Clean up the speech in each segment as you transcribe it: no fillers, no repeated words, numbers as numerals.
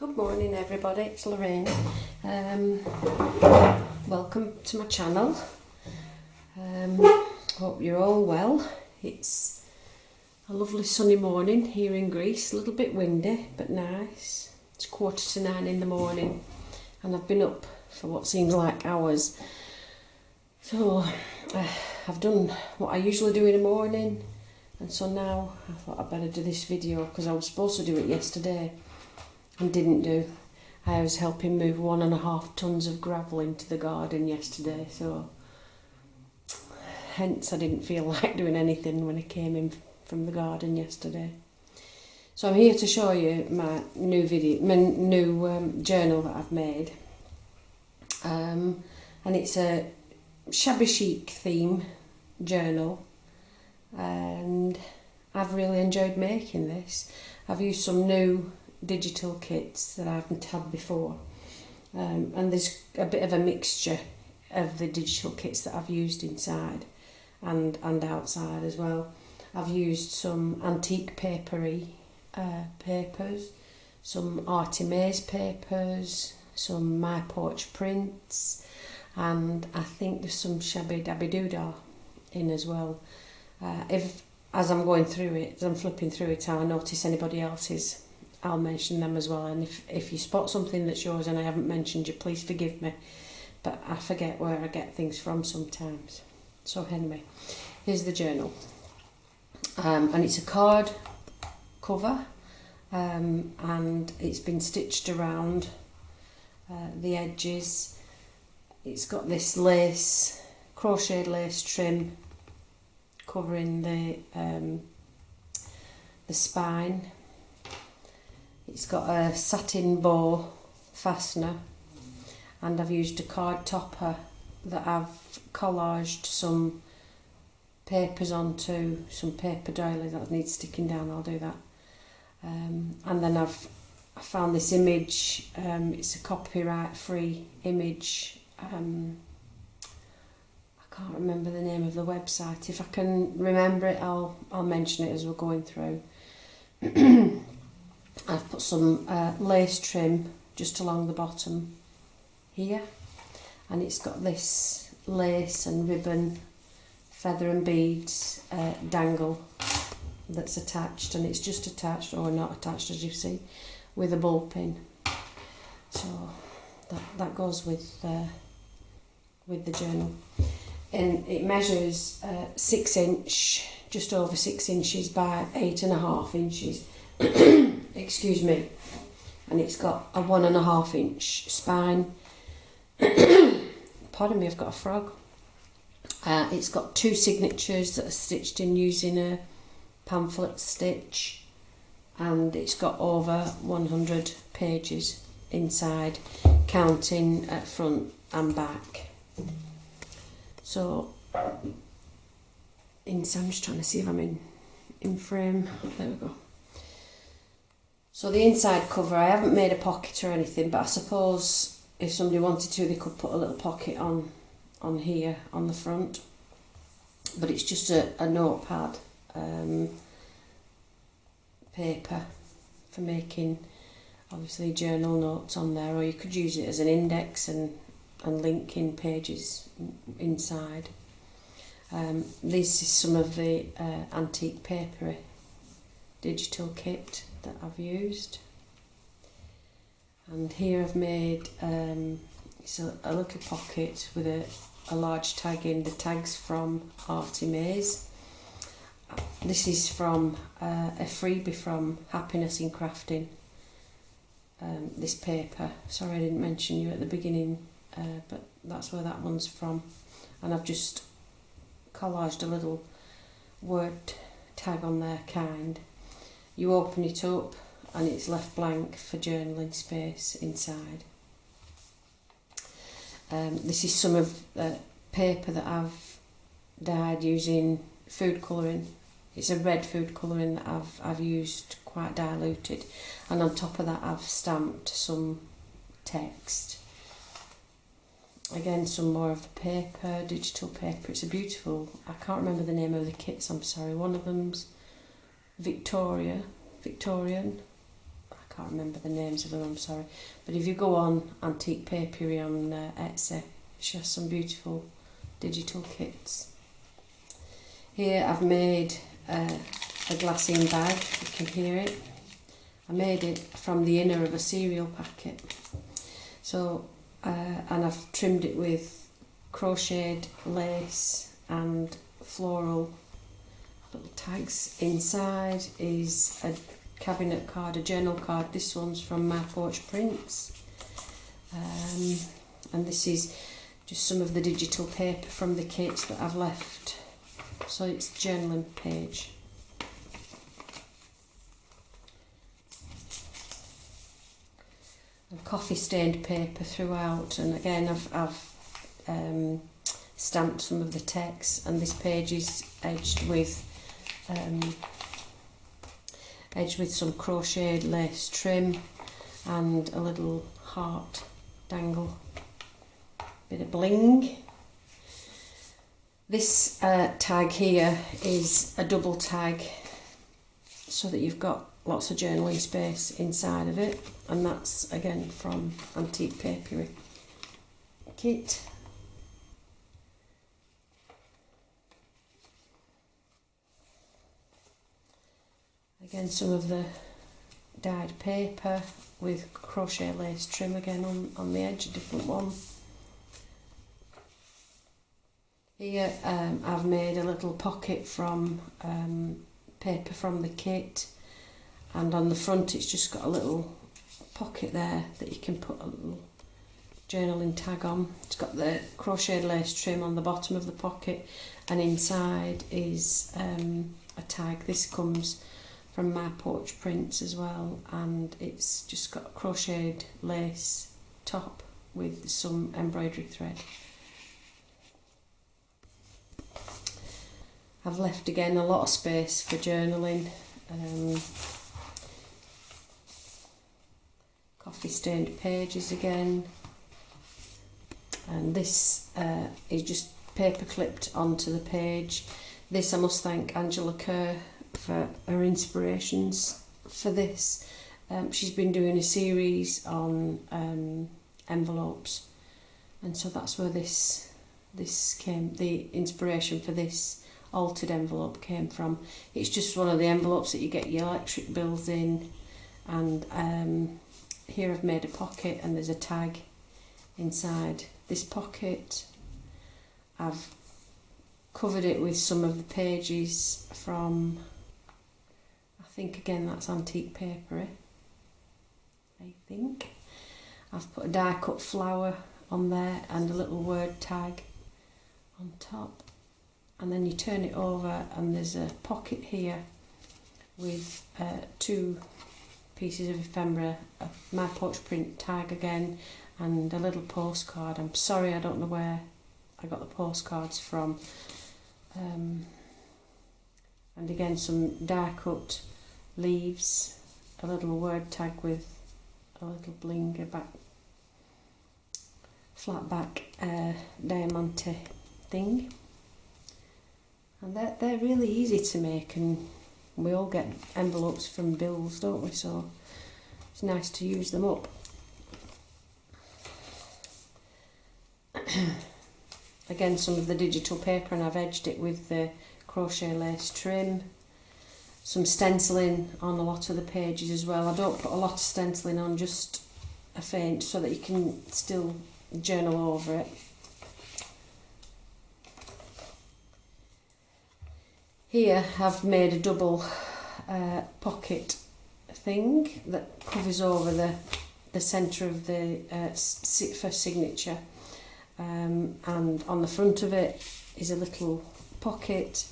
Good morning everybody, it's Lorraine. Welcome to my channel. Hope you're all well. It's a lovely sunny morning here in Greece, a little bit windy but nice. It's 8:45 in the morning and I've been up for what seems like hours. So I've done what I usually do in the morning, and so now I thought I'd better do this video because I was supposed to do it yesterday and didn't do. I was helping move 1.5 tons of gravel into the garden yesterday, so hence I didn't feel like doing anything when I came in from the garden yesterday. So I'm here to show you my new journal that I've made, and it's a Shabby Chic theme journal, and I've really enjoyed making this. I've used some new digital kits that I haven't had before, and there's a bit of a mixture of the digital kits that I've used inside and outside as well. I've used some antique papers, some Artie Mays papers, some My Porch prints, and I think there's some Shabby Dabby Doodah in as well. As I'm going through it, as I'm flipping through it, I notice anybody else's, I'll mention them as well. And if you spot something that's yours and I haven't mentioned you, please forgive me, but I forget where I get things from sometimes. So anyway, here's the journal, and it's a card cover, and it's been stitched around the edges. It's got this lace, crocheted lace trim covering the spine. It's got a satin bow fastener, and I've used a card topper that I've collaged some papers onto, some paper doilies that need sticking down. I'll do that. And then I found this image. It's a copyright free image. I can't remember the name of the website. If I can remember it, I'll mention it as we're going through. I've put some lace trim just along the bottom here, and it's got this lace and ribbon, feather and beads dangle that's attached, and it's just attached, or not attached as you see, with a ball pin. So that goes with the journal, and it measures 6 inch, just over 6 inches by 8.5 inches. Excuse me, and it's got a 1.5 inch spine. Pardon me, I've got a frog. It's got 2 signatures that are stitched in using a pamphlet stitch, and it's got over 100 pages inside, counting at front and back. So inside, I'm just trying to see if I'm in frame. There we go. So the inside cover, I haven't made a pocket or anything, but I suppose if somebody wanted to, they could put a little pocket on here on the front. But it's just a notepad paper for making, obviously, journal notes on there, or you could use it as an index and link in pages inside. This is some of the antique paper digital kit that I've used, and here I've made it's a little pocket with a large tag in. The tag's from Artie Mays. This is from a freebie from Happiness in Crafting, this paper. Sorry I didn't mention you at the beginning, but that's where that one's from, and I've just collaged a little word tag on there, kind. You open it up and it's left blank for journaling space inside. This is some of the paper that I've dyed using food colouring. It's a red food colouring that I've used, quite diluted, and on top of that I've stamped some text. Again, some more of the paper, digital paper. It's a beautiful, I can't remember the name of the kits, I'm sorry. One of them's Victorian, I can't remember the names of them, I'm sorry. But if you go on Antique Papery on Etsy, she has some beautiful digital kits. Here I've made a glassine bag, you can hear it. I made it from the inner of a cereal packet. So, and I've trimmed it with crocheted lace and floral little tags. Inside is a cabinet card, a journal card. This one's from My Porch Prints. And this is just some of the digital paper from the kit that I've left. So it's journaling page. And coffee stained paper throughout, and again I've stamped some of the text, and this page is edged with some crocheted lace trim and a little heart dangle, bit of bling. This tag here is a double tag so that you've got lots of journaling space inside of it, and that's again from Antique Papery kit. Again, some of the dyed paper with crochet lace trim again on the edge, a different one. Here I've made a little pocket from paper from the kit, and on the front it's just got a little pocket there that you can put a little journaling tag on. It's got the crocheted lace trim on the bottom of the pocket, and inside is a tag. This comes from My Porch Prints as well, and it's just got a crocheted lace top with some embroidery thread. I've left again a lot of space for journaling. Coffee stained pages again, and this is just paper clipped onto the page. This I must thank Angela Kerr for her inspirations for this. She's been doing a series on envelopes, and so that's where this came, the inspiration for this altered envelope came from. It's just one of the envelopes that you get your electric bills in, and here I've made a pocket and there's a tag inside this pocket. I've covered it with some of the pages from, I think again that's Antique Papery, I think. I've put a die cut flower on there and a little word tag on top, and then you turn it over and there's a pocket here with two pieces of ephemera, a My Porch Print tag again, and a little postcard. I'm sorry, I don't know where I got the postcards from. And again some die cut leaves, a little word tag with a little bling, a back, flat back diamante thing. And they're really easy to make, and we all get envelopes from bills, don't we? So it's nice to use them up. Again, some of the digital paper, and I've edged it with the crochet lace trim. Some stenciling on a lot of the pages as well. I don't put a lot of stenciling on, just a faint, so that you can still journal over it. Here I've made a double pocket thing that covers over the centre of the first signature, and on the front of it is a little pocket,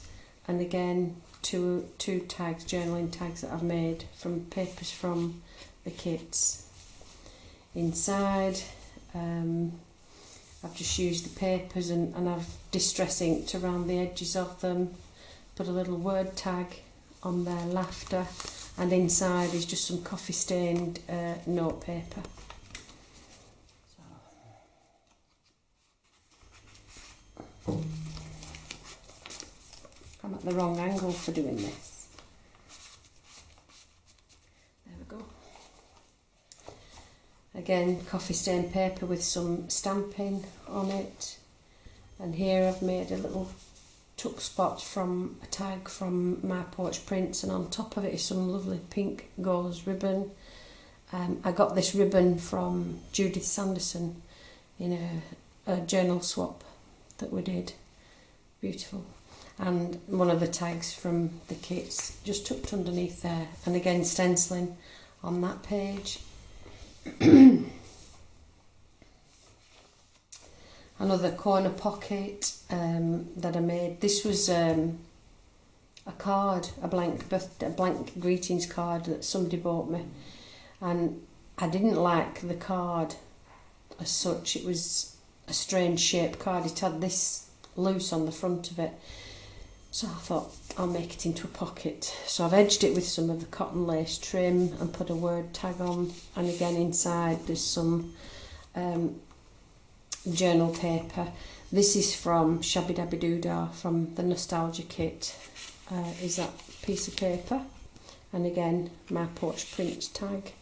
and again two tags, journaling tags that I've made from papers from the kits. Inside I've just used the papers and I've distress inked around the edges of them, put a little word tag on there, laughter, and inside is just some coffee stained note paper. So, I'm at the wrong angle for doing this. There we go. Again, coffee stained paper with some stamping on it. And here I've made a little tuck spot from a tag from My Porch Prints, and on top of it is some lovely pink gauze ribbon. I got this ribbon from Judith Sanderson in a journal swap that we did. Beautiful. And one of the tags from the kits just tucked underneath there, and again stenciling on that page. Another corner pocket that I made. This was a card, a blank greetings card that somebody bought me, and I didn't like the card as such. It was a strange shaped card. It had this loose on the front of it, so I thought I'll make it into a pocket. So I've edged it with some of the cotton lace trim and put a word tag on, and again inside there's some journal paper. This is from Shabby Dabby from the Nostalgia Kit, is that piece of paper, and again My Porch Prints tag.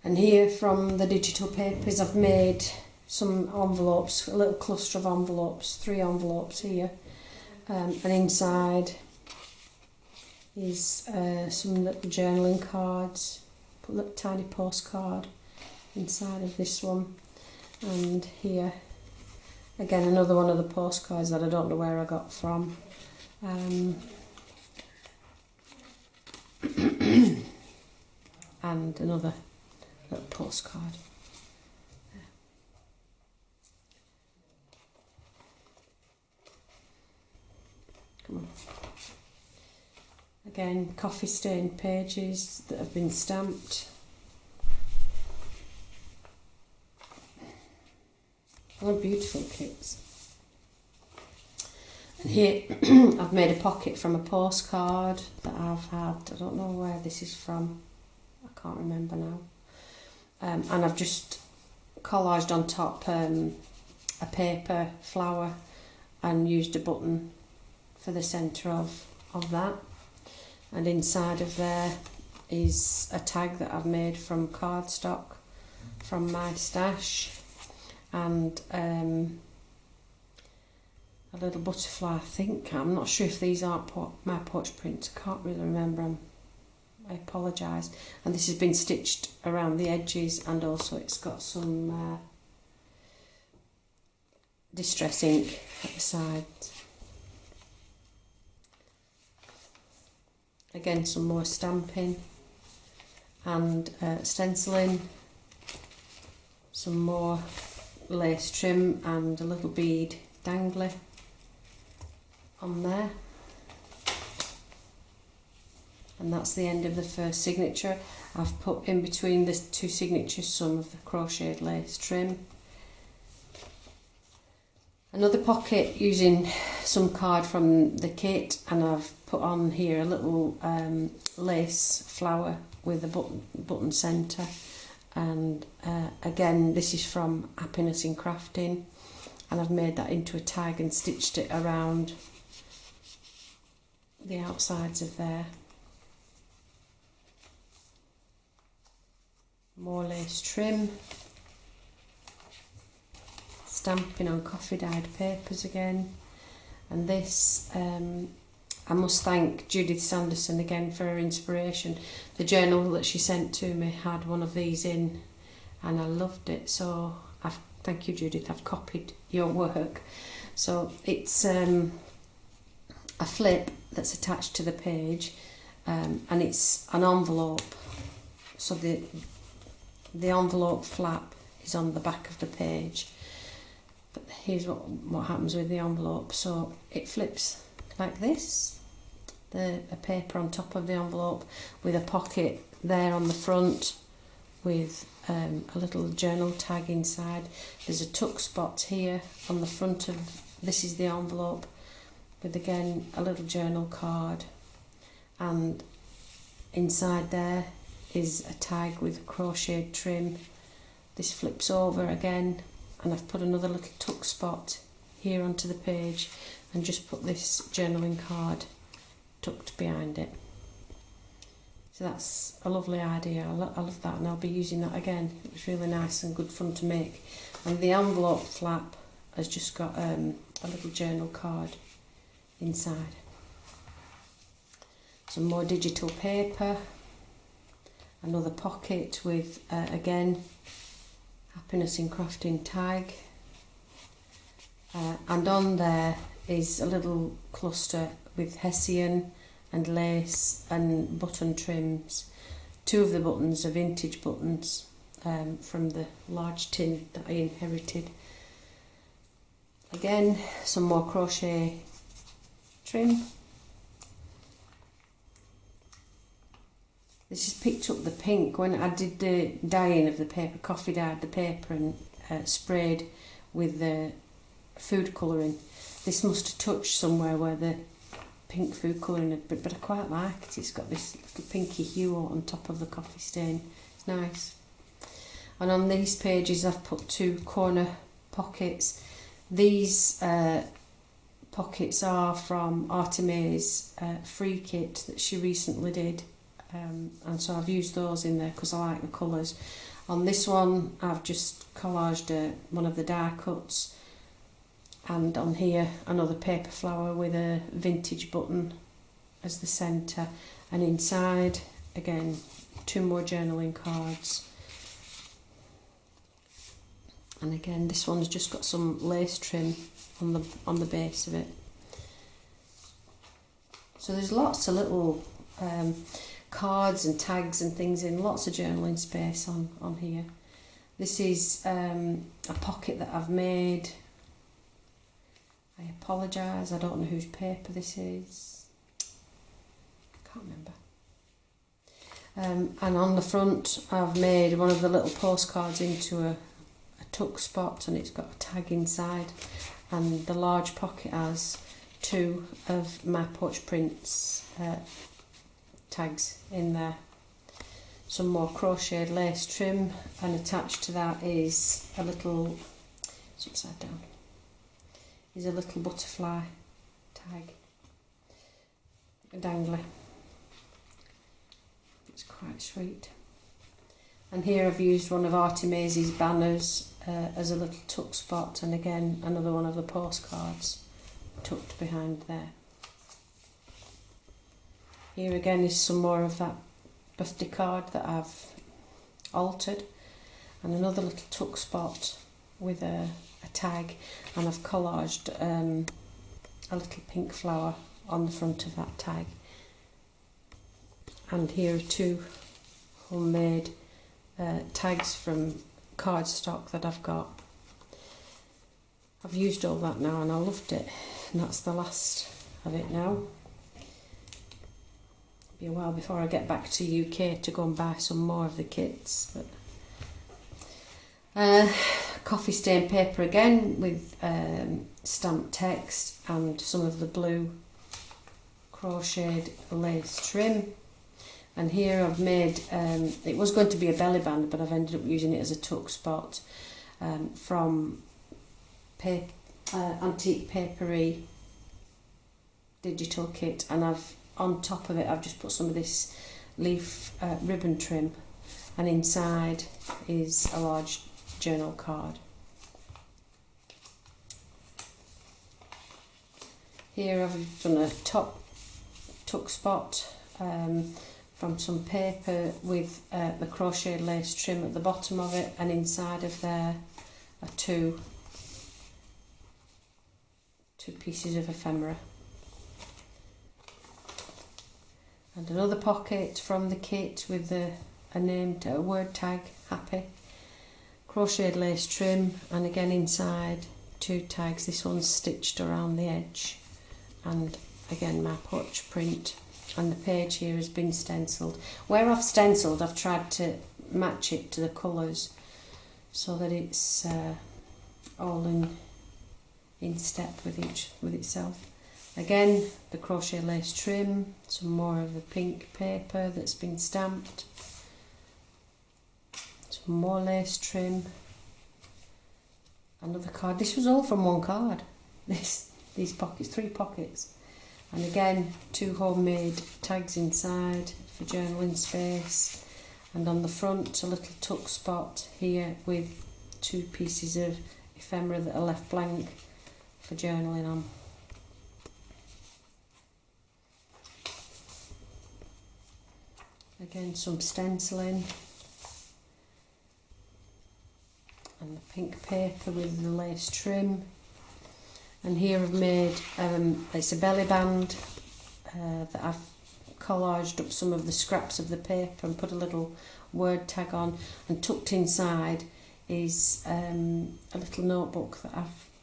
And here from the digital papers I've made some envelopes, a little cluster of envelopes, 3 envelopes here, and inside is some little journaling cards. Put a little tiny postcard inside of this one, and here again another one of the postcards that I don't know where I got from. And another little postcard. Come on. Again, coffee stained pages that have been stamped. What beautiful kits. And here I've made a pocket from a postcard that I've had. I don't know where this is from. I can't remember now. And I've just collaged on top a paper flower and used a button for the centre of that. And inside of there is a tag that I've made from cardstock from my stash, and a little butterfly, I think. I'm not sure if these aren't My Porch Prints. I can't really remember them. I apologise. And this has been stitched around the edges, and also it's got some distress ink at the sides. Again, some more stamping and stenciling, some more lace trim and a little bead dangly on there. And that's the end of the first signature. I've put in between the 2 signatures some of the crocheted lace trim. Another pocket using some card from the kit, and I've put on here a little lace flower with a button centre. And again, this is from Happiness in Crafting, and I've made that into a tag and stitched it around the outsides of there. More lace trim, stamping on coffee dyed papers again. And this, I must thank Judith Sanderson again for her inspiration. The journal that she sent to me had one of these in, and I loved it. So thank you, Judith. I've copied your work. So it's a flip that's attached to the page, and it's an envelope. So the envelope flap is on the back of the page. But here's what happens with the envelope. So it flips like this, a paper on top of the envelope with a pocket there on the front with a little journal tag inside. There's a tuck spot here on the front of, this is the envelope, with again a little journal card, and inside there is a tag with crocheted trim. This flips over again, and I've put another little tuck spot here onto the page and just put this journaling card tucked behind it. So that's a lovely idea. I love that, and I'll be using that again. It was really nice and good fun to make. And the envelope flap has just got a little journal card inside. Some more digital paper. Another pocket with, again, Happiness in Crafting tag. And on there is a little cluster with Hessian and lace and button trims. Two of the buttons are vintage buttons from the large tin that I inherited. Again, some more crochet trim. This has picked up the pink. When I did the dyeing of the paper, coffee dyed the paper and sprayed with the food colouring. This must have touched somewhere where the pink food colouring had, but I quite like it. It's got this little pinky hue on top of the coffee stain. It's nice. And on these pages I've put two corner pockets. These pockets are from Artemis free kit that she recently did. And so I've used those in there because I like the colours. On this one I've just collaged one of the die cuts, and on here another paper flower with a vintage button as the centre, and inside again two more journaling cards. And again this one's just got some lace trim on the base of it. So there's lots of little cards and tags and things in, lots of journaling space on here. This is a pocket that I've made. I apologise, I don't know whose paper this is. Can't remember. And on the front I've made one of the little postcards into a tuck spot, and it's got a tag inside, and the large pocket has two of my Porch Prints tags in there. Some more crocheted lace trim, and attached to that is a little, it's upside down, is a little butterfly tag, a dangler. It's quite sweet. And here I've used one of Artemis's banners as a little tuck spot, and again another one of the postcards tucked behind there. Here again is some more of that birthday card that I've altered, and another little tuck spot with a tag, and I've collaged a little pink flower on the front of that tag. And here are two homemade tags from cardstock that I've got. I've used all that now and I loved it, and that's the last of it now. Be a while before I get back to UK to go and buy some more of the kits. But coffee stain paper again with stamped text and some of the blue crocheted lace trim. And here I've made, it was going to be a belly band, but I've ended up using it as a tuck spot from Antique Papery digital kit, and I've on top of it I've just put some of this leaf ribbon trim, and inside is a large journal card. Here I've done a top tuck spot from some paper with the crocheted lace trim at the bottom of it, and inside of there are two pieces of ephemera. And another pocket from the kit with a word tag, happy, crocheted lace trim, and again inside two tags. This one's stitched around the edge, and again my Porch Print. And the page here has been stencilled. Where I've stencilled, I've tried to match it to the colours so that it's all in step with itself. Again, the crochet lace trim, some more of the pink paper that's been stamped, some more lace trim, another card. This was all from one card. These pockets, 3 pockets. And again, 2 homemade tags inside for journaling space. And on the front, a little tuck spot here with 2 pieces of ephemera that are left blank for journaling on. Again, some stenciling. And the pink paper with the lace trim. And here I've made, it's a belly band that I've collaged up some of the scraps of the paper and put a little word tag on, and tucked inside is a little notebook that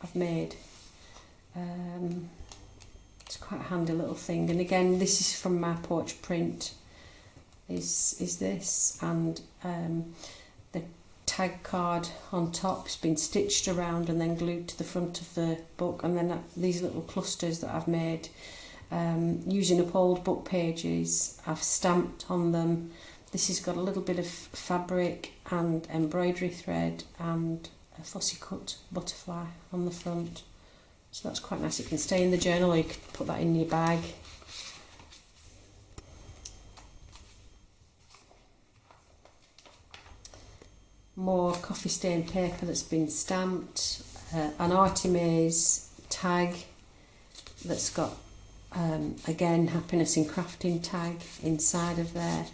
I've made. It's quite a handy little thing, and again this is from my porch print is this, and the tag card on top has been stitched around and then glued to the front of the book, and then these little clusters that I've made using up old book pages, I've stamped on them. This has got a little bit of fabric and embroidery thread and a fussy cut butterfly on the front, so that's quite nice. It can stay in the journal, or you could put that in your bag. More coffee stained paper that's been stamped, an Artemis tag that's got again happiness in crafting tag inside of there,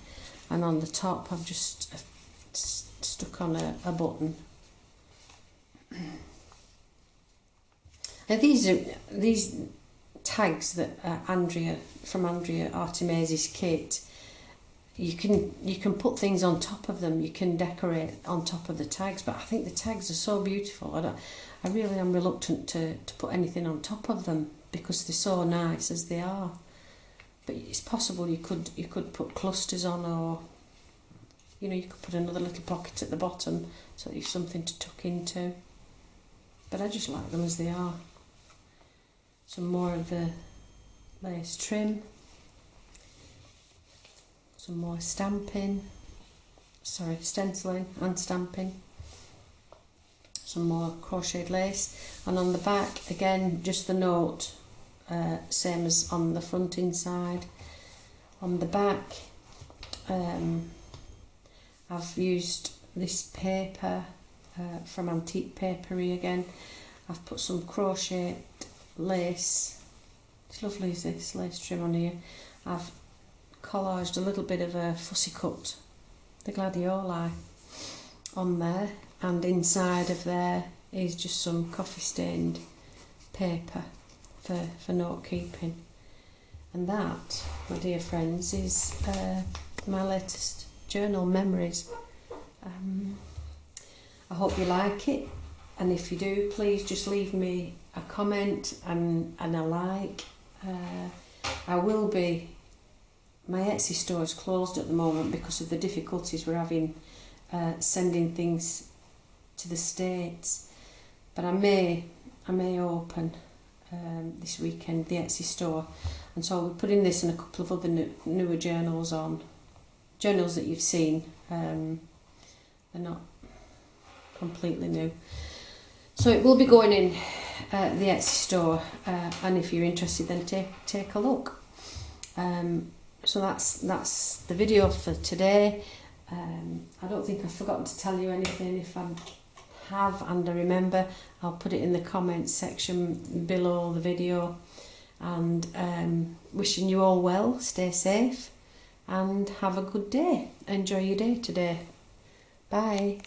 and on the top I've just stuck on a button. Now these tags that Andrea Artemis's kit, you can put things on top of them, you can decorate on top of the tags, but I think the tags are so beautiful. I really am reluctant to put anything on top of them because they're so nice as they are. But it's possible you could put clusters on, or you could put another little pocket at the bottom so that you've something to tuck into. But I just like them as they are. Some more of the lace trim. Some more stenciling and stamping. Some more crocheted lace, and on the back again just the note, same as on the front inside. On the back I've used this paper from Antique Papery again. I've put some crochet lace, it's lovely, is this lace trim on here. I've collaged a little bit of a fussy cut, the gladioli, on there, and inside of there is just some coffee stained paper for note keeping. And that, my dear friends, is my latest journal memories. I hope you like it, and if you do, please just leave me a comment and a like. My Etsy store is closed at the moment because of the difficulties we're having sending things to the States, but I may open this weekend the Etsy store, and so we're putting this and a couple of other newer journals on, journals that you've seen. They're not completely new, so it will be going in the Etsy store, and if you're interested then take a look. So that's the video for today. I don't think I've forgotten to tell you anything. If I have and I remember, I'll put it in the comments section below the video. And wishing you all well, stay safe and have a good day. Enjoy your day today. Bye.